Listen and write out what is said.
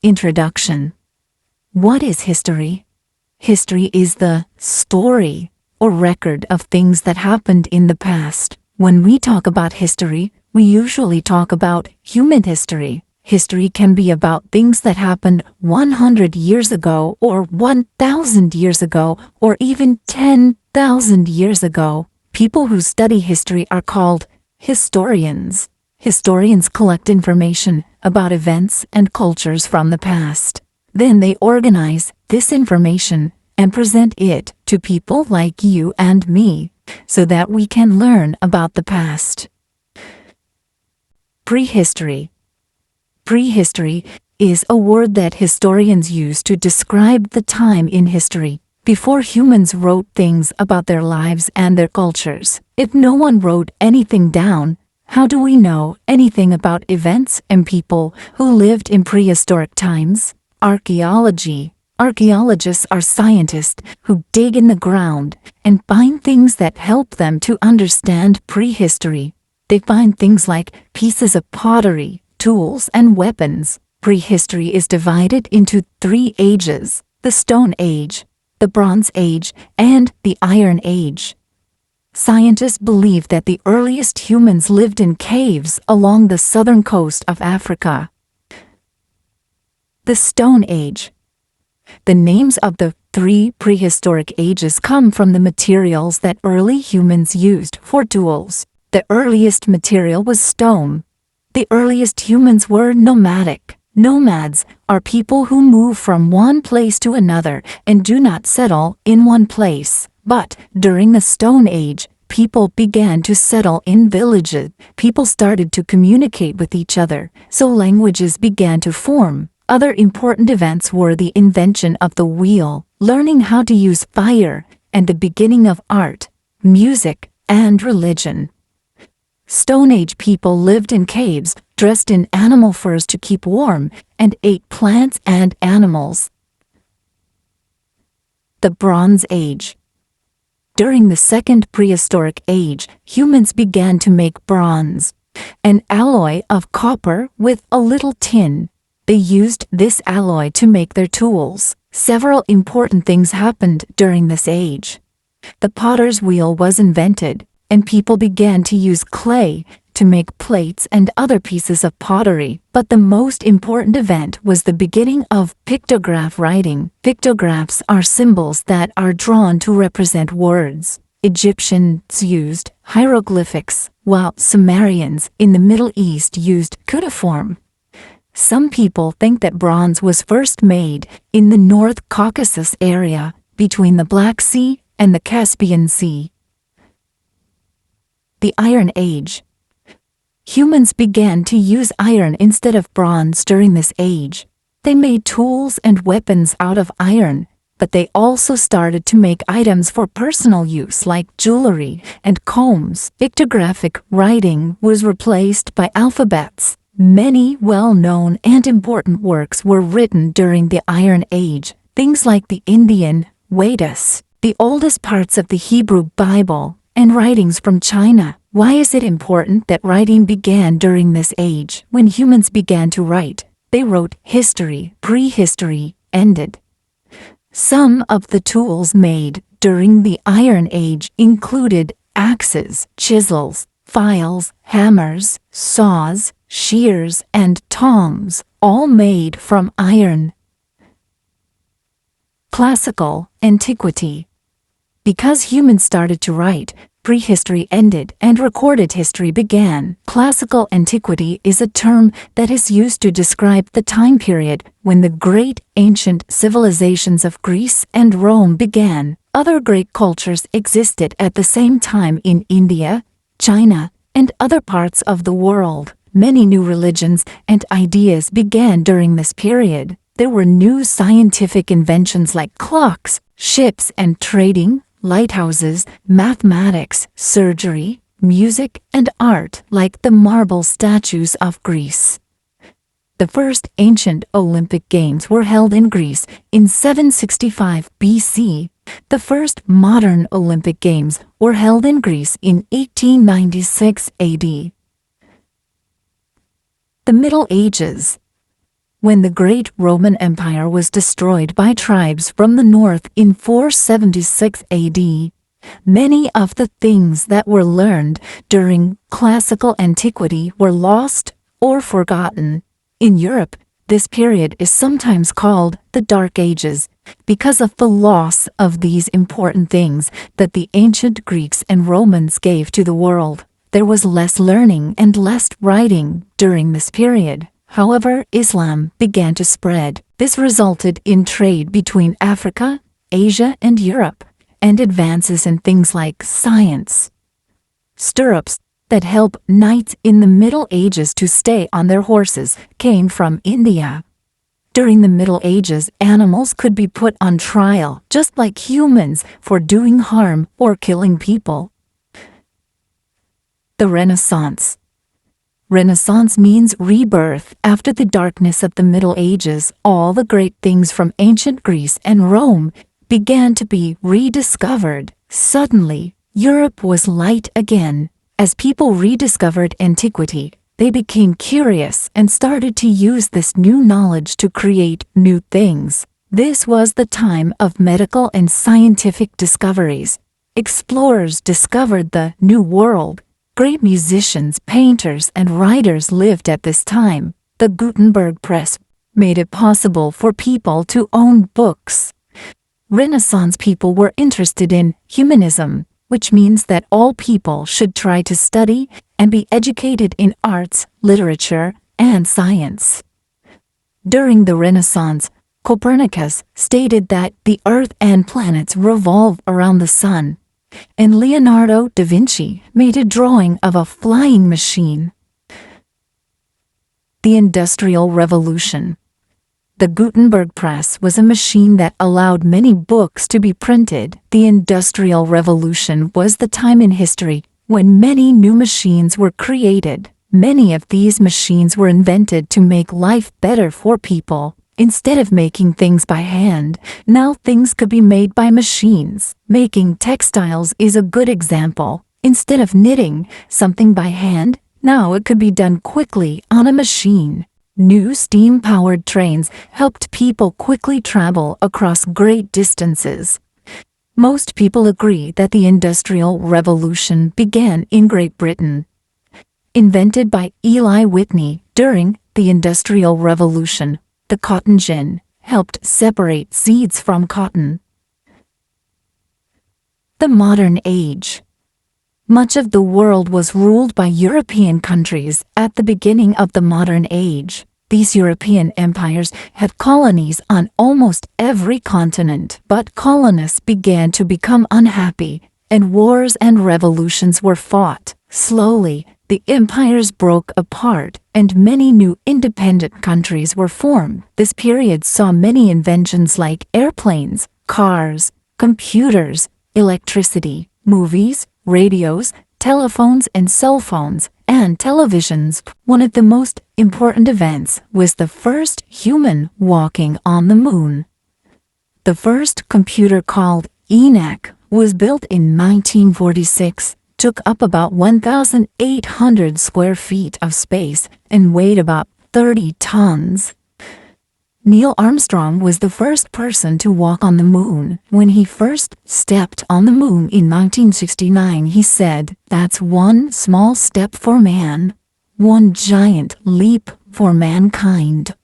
Introduction. What is history? History is the story or record of things that happened in the past. When we talk about history, we usually talk about human history. History can be about things that happened 100 years ago or 1,000 years ago or even 10,000 years ago. People who study history are called historians. Historians collect information about events and cultures from the past. Then they organize this information and present it to people like you and me so that we can learn about the past. Prehistory. Prehistory is a word that historians use to describe the time in history before humans wrote things about their lives and their cultures. If no one wrote anything down, how do we know anything about events and people who lived in prehistoric times? Archaeology. Archaeologists are scientists who dig in the ground and find things that help them to understand prehistory. They find things like pieces of pottery, tools, and weapons. Prehistory is divided into 3 ages: the Stone Age, the Bronze Age, and the Iron Age. Scientists believe that the earliest humans lived in caves along the southern coast of Africa. The Stone Age. The names of the 3 prehistoric ages come from the materials that early humans used for tools. The earliest material was stone. The earliest humans were nomadic. Nomads are people who move from one place to another and do not settle in one place. But during the Stone Age, people began to settle in villages. People started to communicate with each other, so languages began to form. Other important events were the invention of the wheel, learning how to use fire, and the beginning of art, music, and religion. Stone Age people lived in caves, dressed in animal furs to keep warm, and ate plants and animals. The Bronze Age. During the second prehistoric age, humans began to make bronze, an alloy of copper with a little tin. They used this alloy to make their tools. Several important things happened during this age. The potter's wheel was invented, and people began to use clay to make plates and other pieces of pottery. But the most important event was the beginning of pictograph writing. Pictographs are symbols that are drawn to represent words. Egyptians used hieroglyphics, while Sumerians in the Middle East used cuneiform. Some people think that bronze was first made in the North Caucasus area between the Black Sea and the Caspian Sea. The Iron Age. Humans began to use iron instead of bronze during this age. They made tools and weapons out of iron, but they also started to make items for personal use like jewelry and combs. Pictographic writing was replaced by alphabets. Many well-known and important works were written during the Iron Age, things like the Indian Vedas, the oldest parts of the Hebrew Bible, and writings from China. Why is it important that writing began during this age? When humans began to write, they wrote history. Prehistory ended. Some of the tools made during the Iron Age included axes, chisels, files, hammers, saws, shears, and tongs, all made from iron. Classical antiquity. Because humans started to write, prehistory ended and recorded history began. Classical antiquity is a term that is used to describe the time period when the great ancient civilizations of Greece and Rome began. Other great cultures existed at the same time in India, China, and other parts of the world. Many new religions and ideas began during this period. There were new scientific inventions like clocks, ships and trading, lighthouses, mathematics, surgery, music, and art like the marble statues of Greece. The first ancient Olympic Games were held in Greece in 765 BC. The first modern Olympic Games were held in Greece in 1896 AD. The Middle Ages. When the great Roman Empire was destroyed by tribes from the north in 476 AD, many of the things that were learned during classical antiquity were lost or forgotten. In Europe, this period is sometimes called the Dark Ages because of the loss of these important things that the ancient Greeks and Romans gave to the world. There was less learning and less writing during this period. However, Islam began to spread. This resulted in trade between Africa, Asia, and Europe, and advances in things like science. Stirrups that help knights in the Middle Ages to stay on their horses came from India. During the Middle Ages, animals could be put on trial, just like humans, for doing harm or killing people. The Renaissance. Renaissance means rebirth. After the darkness of the Middle Ages, all the great things from ancient Greece and Rome began to be rediscovered. Suddenly, Europe was light again. As people rediscovered antiquity, they became curious and started to use this new knowledge to create new things. This was the time of medical and scientific discoveries. Explorers discovered the New World. Great musicians, painters, and writers lived at this time. The Gutenberg press made it possible for people to own books. Renaissance people were interested in humanism, which means that all people should try to study and be educated in arts, literature, and science. During the Renaissance, Copernicus stated that the Earth and planets revolve around the sun, and Leonardo da Vinci made a drawing of a flying machine. The Industrial Revolution. The Gutenberg press was a machine that allowed many books to be printed. The Industrial Revolution was the time in history when many new machines were created. Many of these machines were invented to make life better for people. Instead of making things by hand, now things could be made by machines. Making textiles is a good example. Instead of knitting something by hand, now it could be done quickly on a machine. New steam-powered trains helped people quickly travel across great distances. Most people agree that the Industrial Revolution began in Great Britain. Invented by Eli Whitney during the Industrial Revolution, the cotton gin helped separate seeds from cotton. The Modern Age. Much of the world was ruled by European countries at the beginning of the Modern Age. These European empires had colonies on almost every continent, but colonists began to become unhappy, and wars and revolutions were fought. Slowly, the empires broke apart, and many new independent countries were formed. This period saw many inventions like airplanes, cars, computers, electricity, movies, radios, telephones and cell phones, and televisions. One of the most important events was the first human walking on the moon. The first computer, called ENIAC, was built in 1946, took up about 1,800 square feet of space, and weighed about 30 tons. Neil Armstrong was the first person to walk on the moon. When he first stepped on the moon in 1969, he said, "That's one small step for man, one giant leap for mankind."